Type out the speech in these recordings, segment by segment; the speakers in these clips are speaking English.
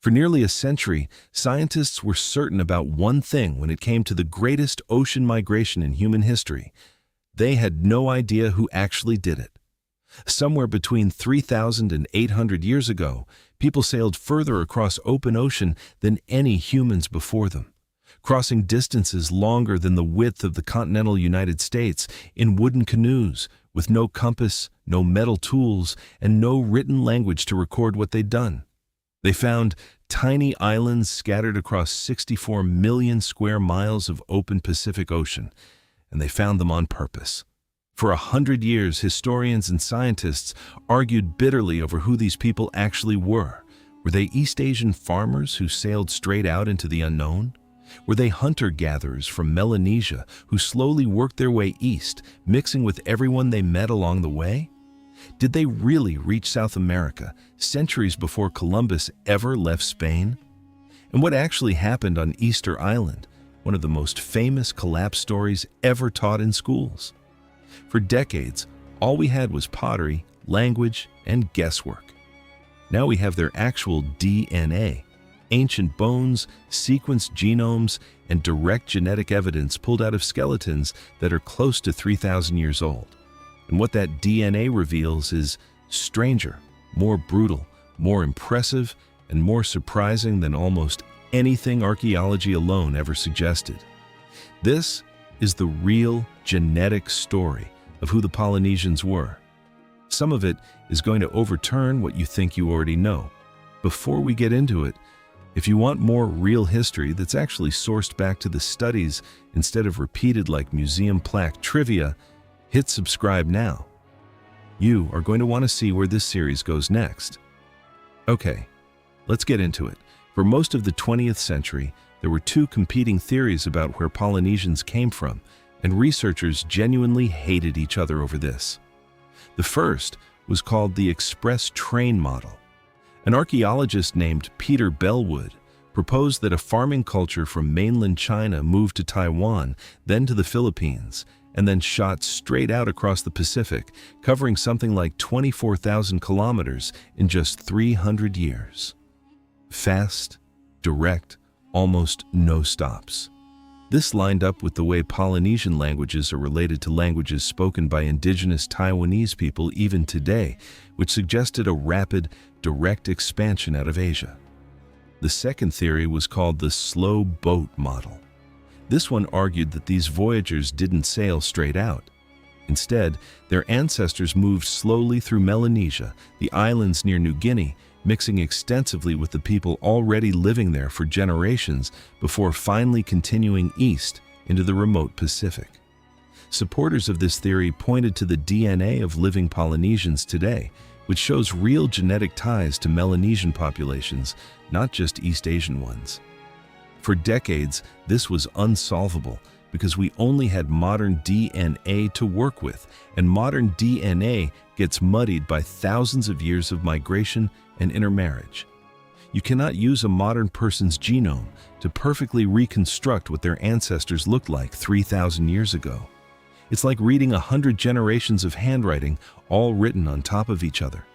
For nearly a century, scientists were certain about one thing when it came to the greatest ocean migration in human history. They had no idea who actually did it. Somewhere between 3,000 and 800 years ago, people sailed further across open ocean than any humans before them, crossing distances longer than the width of the continental United States in wooden canoes, with no compass, no metal tools, and no written language to record what they'd done. They found tiny islands scattered across 64 million square miles of open Pacific Ocean, and they found them on purpose. For 100 years, historians and scientists argued bitterly over who these people actually were. Were they East Asian farmers who sailed straight out into the unknown? Were they hunter-gatherers from Melanesia who slowly worked their way east, mixing with everyone they met along the way? Did they really reach South America centuries before Columbus ever left Spain? And what actually happened on Easter Island, one of the most famous collapse stories ever taught in schools? For decades, all we had was pottery, language, and guesswork. Now we have their actual DNA, ancient bones, sequenced genomes, and direct genetic evidence pulled out of skeletons that are close to 3,000 years old. And what that DNA reveals is stranger, more brutal, more impressive, and more surprising than almost anything archaeology alone ever suggested. This is the real genetic story of who the Polynesians were. Some of it is going to overturn what you think you already know. Before we get into it, if you want more real history that's actually sourced back to the studies instead of repeated like museum plaque trivia, hit subscribe now. You are going to want to see where this series goes next. Okay, let's get into it. For most of the 20th century, there were two competing theories about where Polynesians came from, and researchers genuinely hated each other over this. The first was called the express train model. An archaeologist named Peter Bellwood proposed that a farming culture from mainland China moved to Taiwan, then to the Philippines, and then shot straight out across the Pacific, covering something like 24,000 kilometers in just 300 years. Fast, direct, almost no stops. This lined up with the way Polynesian languages are related to languages spoken by indigenous Taiwanese people even today, which suggested a rapid, direct expansion out of Asia. The second theory was called the slow boat model. This one argued that these voyagers didn't sail straight out. Instead, their ancestors moved slowly through Melanesia, the islands near New Guinea, mixing extensively with the people already living there for generations before finally continuing east into the remote Pacific. Supporters of this theory pointed to the DNA of living Polynesians today, which shows real genetic ties to Melanesian populations, not just East Asian ones. For decades, this was unsolvable because we only had modern DNA to work with, and modern DNA gets muddied by thousands of years of migration and intermarriage. You cannot use a modern person's genome to perfectly reconstruct what their ancestors looked like 3,000 years ago. It's like reading 100 generations of handwriting all written on top of each other.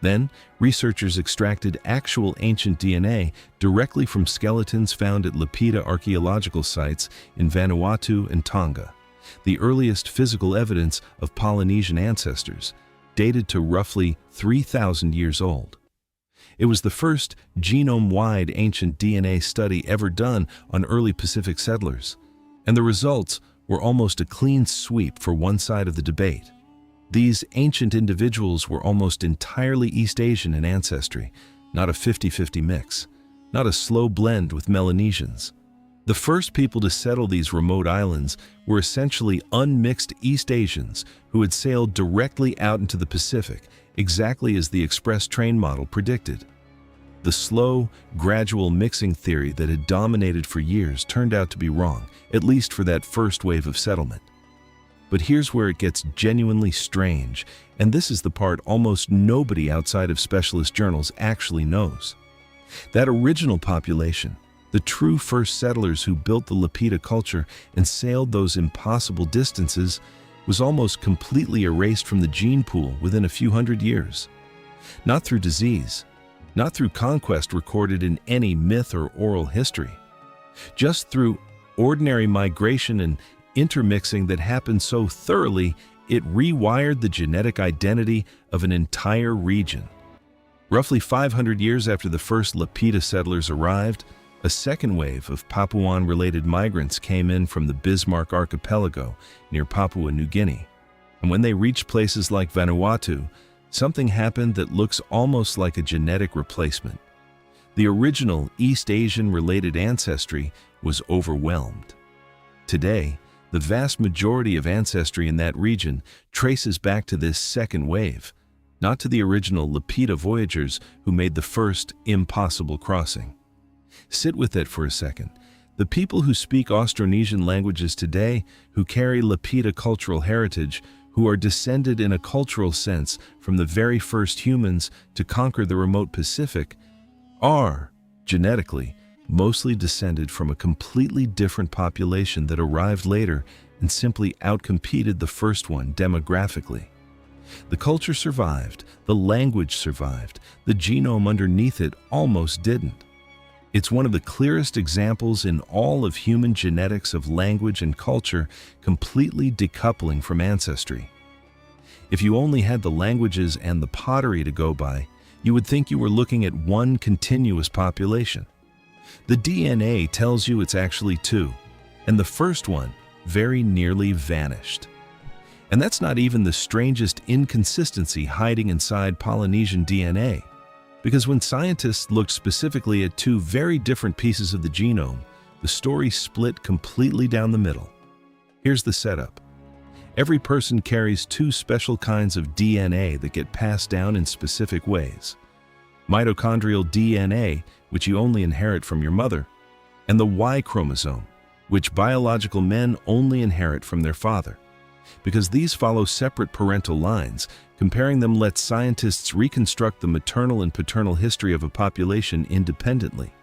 Then, researchers extracted actual ancient DNA directly from skeletons found at Lapita archaeological sites in Vanuatu and Tonga, the earliest physical evidence of Polynesian ancestors, dated to roughly 3,000 years old. It was the first genome-wide ancient DNA study ever done on early Pacific settlers, and the results were almost a clean sweep for one side of the debate. These ancient individuals were almost entirely East Asian in ancestry, not a 50-50 mix, not a slow blend with Melanesians. The first people to settle these remote islands were essentially unmixed East Asians who had sailed directly out into the Pacific, exactly as the express train model predicted. The slow, gradual mixing theory that had dominated for years turned out to be wrong, at least for that first wave of settlement. But here's where it gets genuinely strange, and this is the part almost nobody outside of specialist journals actually knows. That original population, the true first settlers who built the Lapita culture and sailed those impossible distances, was almost completely erased from the gene pool within a few hundred years. Not through disease, not through conquest recorded in any myth or oral history, just through ordinary migration and intermixing that happened so thoroughly it rewired the genetic identity of an entire region. Roughly 500 years after the first Lapita settlers arrived, a second wave of Papuan-related migrants came in from the Bismarck Archipelago near Papua New Guinea. And when they reached places like Vanuatu, something happened that looks almost like a genetic replacement. The original East Asian-related ancestry was overwhelmed. Today, the vast majority of ancestry in that region traces back to this second wave, not to the original Lapita voyagers who made the first impossible crossing. Sit with it for a second. The people who speak Austronesian languages today, who carry Lapita cultural heritage, who are descended in a cultural sense from the very first humans to conquer the remote Pacific, are, genetically, mostly descended from a completely different population that arrived later and simply outcompeted the first one demographically. The culture survived, the language survived, the genome underneath it almost didn't. It's one of the clearest examples in all of human genetics of language and culture completely decoupling from ancestry. If you only had the languages and the pottery to go by, you would think you were looking at one continuous population. The DNA tells you it's actually two, and the first one very nearly vanished. And that's not even the strangest inconsistency hiding inside Polynesian DNA. Because when scientists looked specifically at two very different pieces of the genome, the story split completely down the middle. Here's the setup. Every person carries two special kinds of DNA that get passed down in specific ways. Mitochondrial DNA, which you only inherit from your mother, and the Y chromosome, which biological men only inherit from their father. Because these follow separate parental lines, comparing them lets scientists reconstruct the maternal and paternal history of a population independently.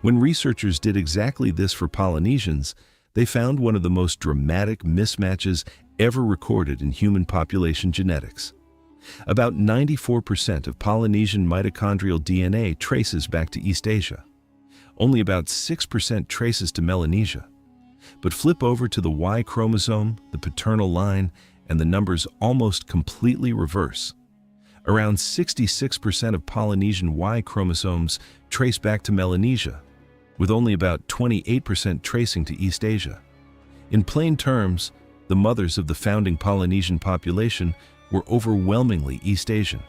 When researchers did exactly this for Polynesians, they found one of the most dramatic mismatches ever recorded in human population genetics. About 94% of Polynesian mitochondrial DNA traces back to East Asia. Only about 6% traces to Melanesia. But flip over to the Y chromosome, the paternal line, and the numbers almost completely reverse. Around 66% of Polynesian Y chromosomes trace back to Melanesia, with only about 28% tracing to East Asia. In plain terms, the mothers of the founding Polynesian population were overwhelmingly East Asian.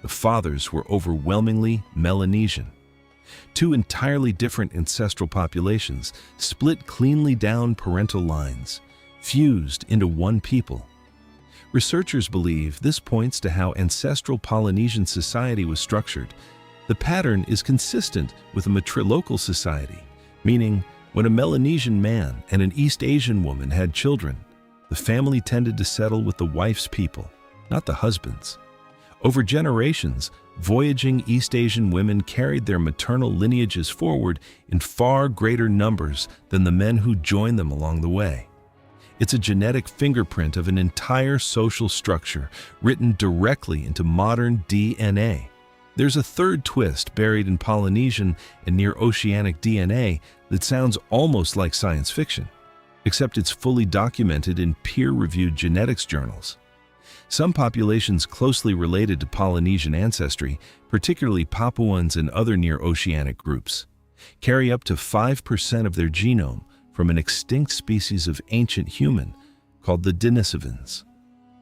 The fathers were overwhelmingly Melanesian. Two entirely different ancestral populations split cleanly down parental lines, fused into one people. Researchers believe this points to how ancestral Polynesian society was structured. The pattern is consistent with a matrilocal society, meaning when a Melanesian man and an East Asian woman had children, the family tended to settle with the wife's people, not the husband's. Over generations, voyaging East Asian women carried their maternal lineages forward in far greater numbers than the men who joined them along the way. It's a genetic fingerprint of an entire social structure written directly into modern DNA. There's a third twist buried in Polynesian and near-oceanic DNA that sounds almost like science fiction, except it's fully documented in peer-reviewed genetics journals. Some populations closely related to Polynesian ancestry, particularly Papuans and other near-oceanic groups, carry up to 5% of their genome from an extinct species of ancient human called the Denisovans.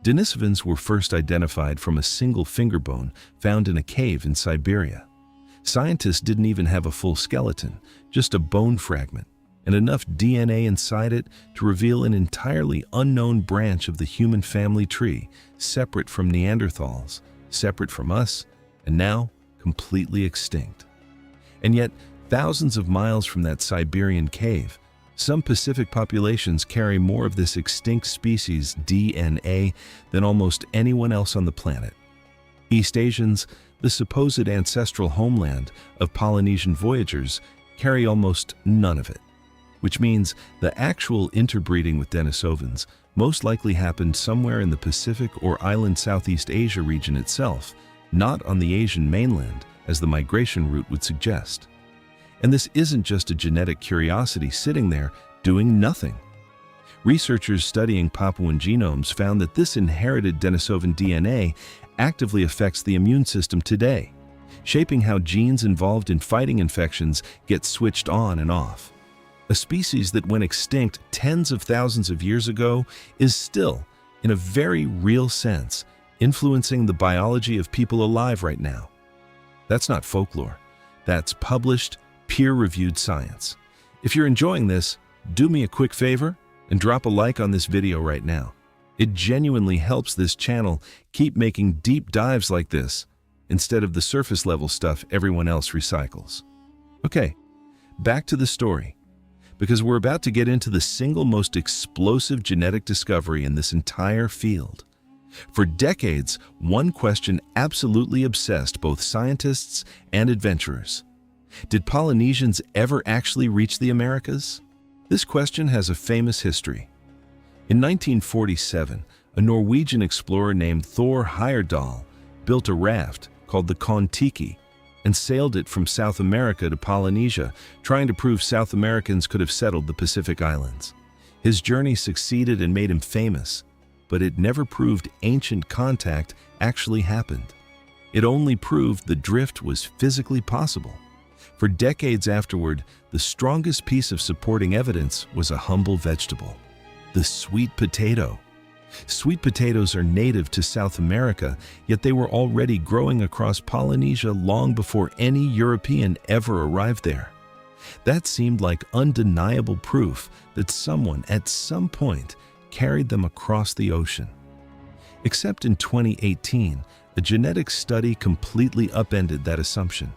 Denisovans were first identified from a single finger bone found in a cave in Siberia. Scientists didn't even have a full skeleton, just a bone fragment, and enough DNA inside it to reveal an entirely unknown branch of the human family tree, separate from Neanderthals, separate from us, and now completely extinct. And yet, thousands of miles from that Siberian cave, some Pacific populations carry more of this extinct species' DNA than almost anyone else on the planet. East Asians, the supposed ancestral homeland of Polynesian voyagers, carry almost none of it, which means the actual interbreeding with Denisovans most likely happened somewhere in the Pacific or island Southeast Asia region itself, not on the Asian mainland, as the migration route would suggest. And this isn't just a genetic curiosity sitting there doing nothing. Researchers studying Papuan genomes found that this inherited Denisovan DNA actively affects the immune system today, shaping how genes involved in fighting infections get switched on and off. A species that went extinct tens of thousands of years ago is still, in a very real sense, influencing the biology of people alive right now. That's not folklore. That's published, peer-reviewed science. If you're enjoying this, do me a quick favor and drop a like on this video right now. It genuinely helps this channel keep making deep dives like this instead of the surface-level stuff everyone else recycles. Okay, back to the story, because we're about to get into the single most explosive genetic discovery in this entire field. For decades, one question absolutely obsessed both scientists and adventurers. Did Polynesians ever actually reach the Americas? This question has a famous history. In 1947, a Norwegian explorer named Thor Heyerdahl built a raft called the Kon-Tiki and sailed it from South America to Polynesia, trying to prove South Americans could have settled the Pacific Islands. His journey succeeded and made him famous, but it never proved ancient contact actually happened. It only proved the drift was physically possible. For decades afterward, the strongest piece of supporting evidence was a humble vegetable, the sweet potato. Sweet potatoes are native to South America, yet they were already growing across Polynesia long before any European ever arrived there. That seemed like undeniable proof that someone at some point carried them across the ocean. Except in 2018, a genetic study completely upended that assumption.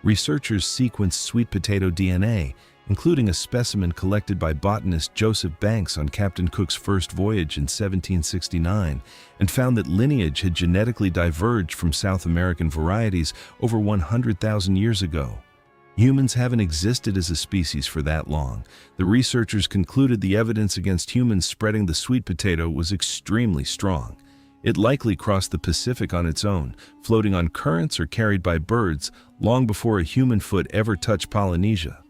Researchers sequenced sweet potato DNA, including a specimen collected by botanist Joseph Banks on Captain Cook's first voyage in 1769, and found that lineage had genetically diverged from South American varieties over 100,000 years ago. Humans haven't existed as a species for that long. The researchers concluded the evidence against humans spreading the sweet potato was extremely strong. It likely crossed the Pacific on its own, floating on currents or carried by birds, long before a human foot ever touched Polynesia.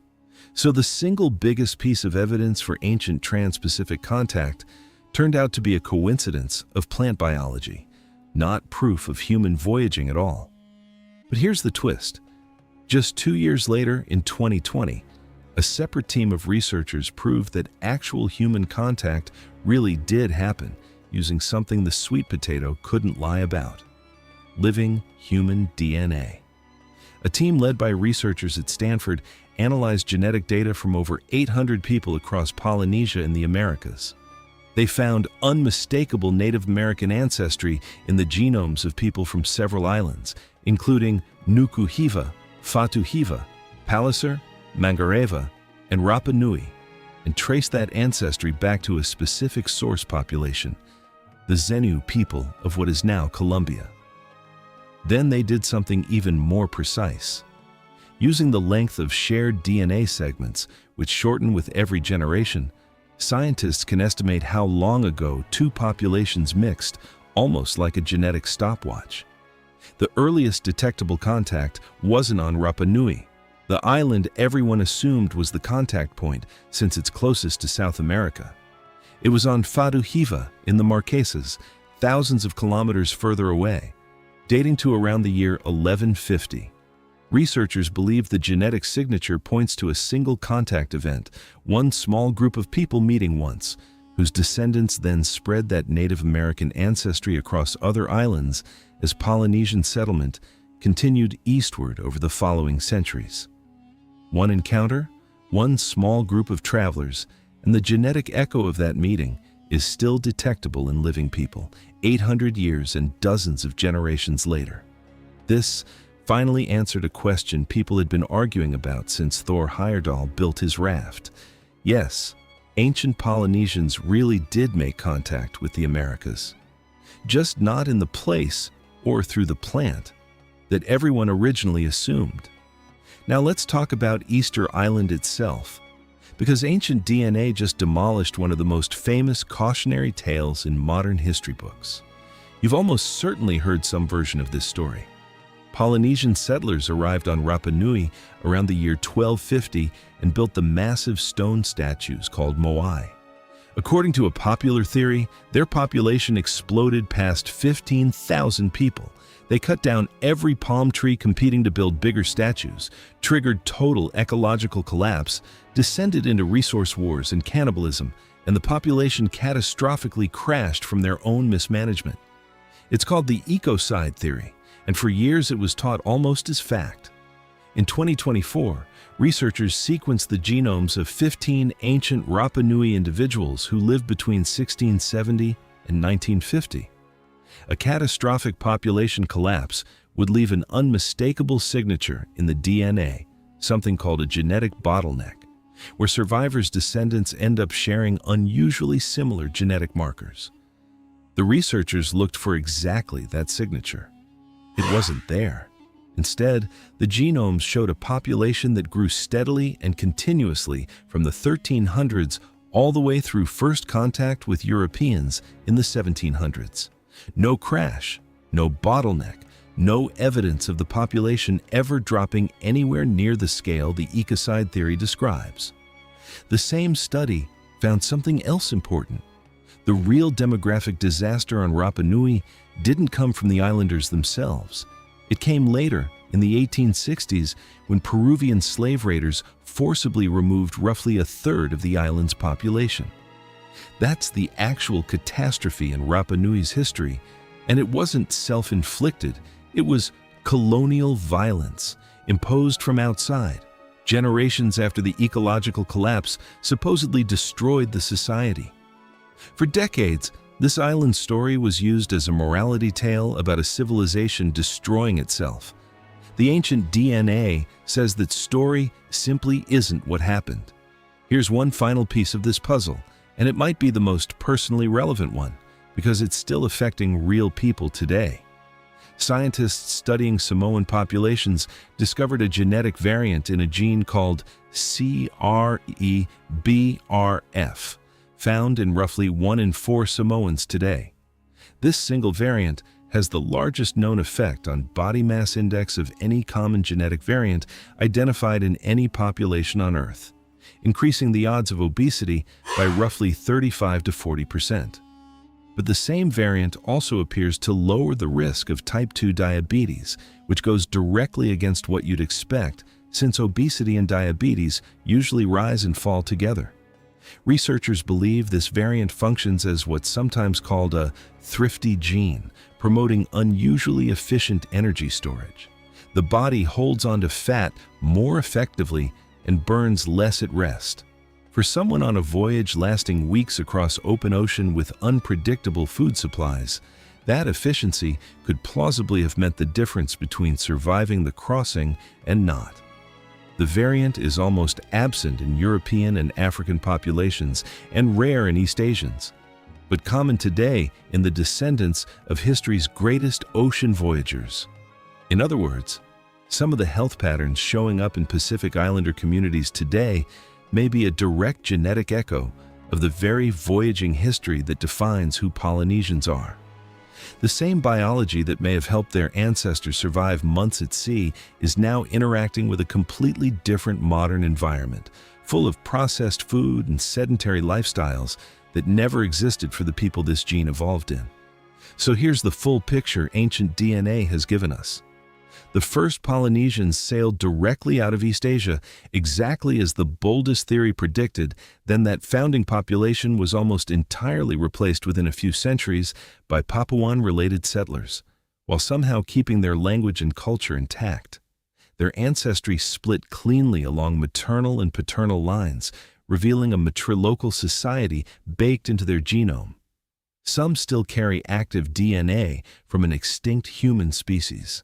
So the single biggest piece of evidence for ancient trans-Pacific contact turned out to be a coincidence of plant biology, not proof of human voyaging at all. But here's the twist. Just 2 years later, in 2020, a separate team of researchers proved that actual human contact really did happen, using something the sweet potato couldn't lie about: living human DNA. A team led by researchers at Stanford analyzed genetic data from over 800 people across Polynesia and the Americas. They found unmistakable Native American ancestry in the genomes of people from several islands, including Nukuhiva, Fatuhiva, Palliser, Mangareva, and Rapanui, and traced that ancestry back to a specific source population, the Zenu people of what is now Colombia. Then they did something even more precise. Using the length of shared DNA segments, which shorten with every generation, scientists can estimate how long ago two populations mixed, almost like a genetic stopwatch. The earliest detectable contact wasn't on Rapanui, the island everyone assumed was the contact point since it's closest to South America. It was on Fatuhiva in the Marquesas, thousands of kilometers further away, dating to around the year 1150. Researchers believe the genetic signature points to a single contact event, one small group of people meeting once, whose descendants then spread that Native American ancestry across other islands as Polynesian settlement continued eastward over the following centuries. One encounter, one small group of travelers, and the genetic echo of that meeting is still detectable in living people, 800 years and dozens of generations later. This finally answered a question people had been arguing about since Thor Heyerdahl built his raft. Yes, ancient Polynesians really did make contact with the Americas, just not in the place or through the plant that everyone originally assumed. Now let's talk about Easter Island itself, because ancient DNA just demolished one of the most famous cautionary tales in modern history books. You've almost certainly heard some version of this story. Polynesian settlers arrived on Rapanui around the year 1250 and built the massive stone statues called moai. According to a popular theory, their population exploded past 15,000 people. They cut down every palm tree competing to build bigger statues, triggered total ecological collapse, descended into resource wars and cannibalism, and the population catastrophically crashed from their own mismanagement. It's called the ecocide theory, and for years it was taught almost as fact. In 2024, researchers sequenced the genomes of 15 ancient Rapanui individuals who lived between 1670 and 1950. A catastrophic population collapse would leave an unmistakable signature in the DNA, something called a genetic bottleneck, where survivors' descendants end up sharing unusually similar genetic markers. The researchers looked for exactly that signature. It wasn't there. Instead, the genomes showed a population that grew steadily and continuously from the 1300s all the way through first contact with Europeans in the 1700s. No crash, no bottleneck, no evidence of the population ever dropping anywhere near the scale the ecocide theory describes. The same study found something else important. The real demographic disaster on Rapanui didn't come from the islanders themselves. It came later, in the 1860s, when Peruvian slave raiders forcibly removed roughly a third of the island's population. That's the actual catastrophe in Rapanui's history, and it wasn't self-inflicted. It was colonial violence, imposed from outside. Generations after the ecological collapse supposedly destroyed the society. For decades, this island story was used as a morality tale about a civilization destroying itself. The ancient DNA says that story simply isn't what happened. Here's one final piece of this puzzle, and it might be the most personally relevant one, because it's still affecting real people today. Scientists studying Samoan populations discovered a genetic variant in a gene called CREBRF, found in roughly 1 in 4 Samoans today. This single variant has the largest known effect on body mass index of any common genetic variant identified in any population on Earth, increasing the odds of obesity by roughly 35 to 40%. But the same variant also appears to lower the risk of type 2 diabetes, which goes directly against what you'd expect, since obesity and diabetes usually rise and fall together. Researchers believe this variant functions as what's sometimes called a thrifty gene, promoting unusually efficient energy storage. The body holds onto fat more effectively and burns less at rest. For someone on a voyage lasting weeks across open ocean with unpredictable food supplies, that efficiency could plausibly have meant the difference between surviving the crossing and not. The variant is almost absent in European and African populations and rare in East Asians, but common today in the descendants of history's greatest ocean voyagers. In other words, some of the health patterns showing up in Pacific Islander communities today may be a direct genetic echo of the very voyaging history that defines who Polynesians are. The same biology that may have helped their ancestors survive months at sea is now interacting with a completely different modern environment, full of processed food and sedentary lifestyles that never existed for the people this gene evolved in. So here's the full picture ancient DNA has given us. The first Polynesians sailed directly out of East Asia, exactly as the boldest theory predicted. Then that founding population was almost entirely replaced within a few centuries by Papuan-related settlers, while somehow keeping their language and culture intact. Their ancestry split cleanly along maternal and paternal lines, revealing a matrilocal society baked into their genome. Some still carry active DNA from an extinct human species.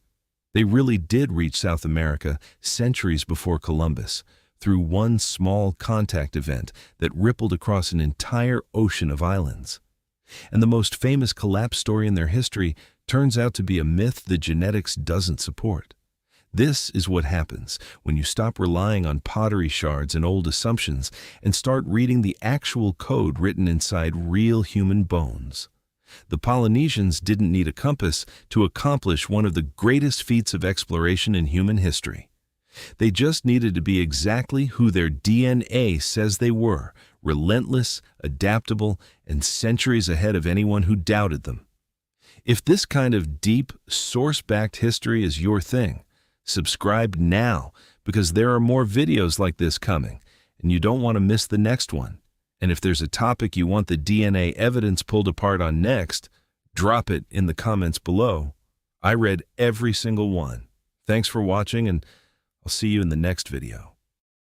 They really did reach South America centuries before Columbus, through one small contact event that rippled across an entire ocean of islands. And the most famous collapse story in their history turns out to be a myth the genetics doesn't support. This is what happens when you stop relying on pottery shards and old assumptions and start reading the actual code written inside real human bones. The Polynesians didn't need a compass to accomplish one of the greatest feats of exploration in human history. They just needed to be exactly who their DNA says they were, relentless, adaptable, and centuries ahead of anyone who doubted them. If this kind of deep, source-backed history is your thing, subscribe now because there are more videos like this coming, and you don't want to miss the next one. And if there's a topic you want the DNA evidence pulled apart on next, drop it in the comments below. I read every single one. Thanks for watching, and I'll see you in the next video.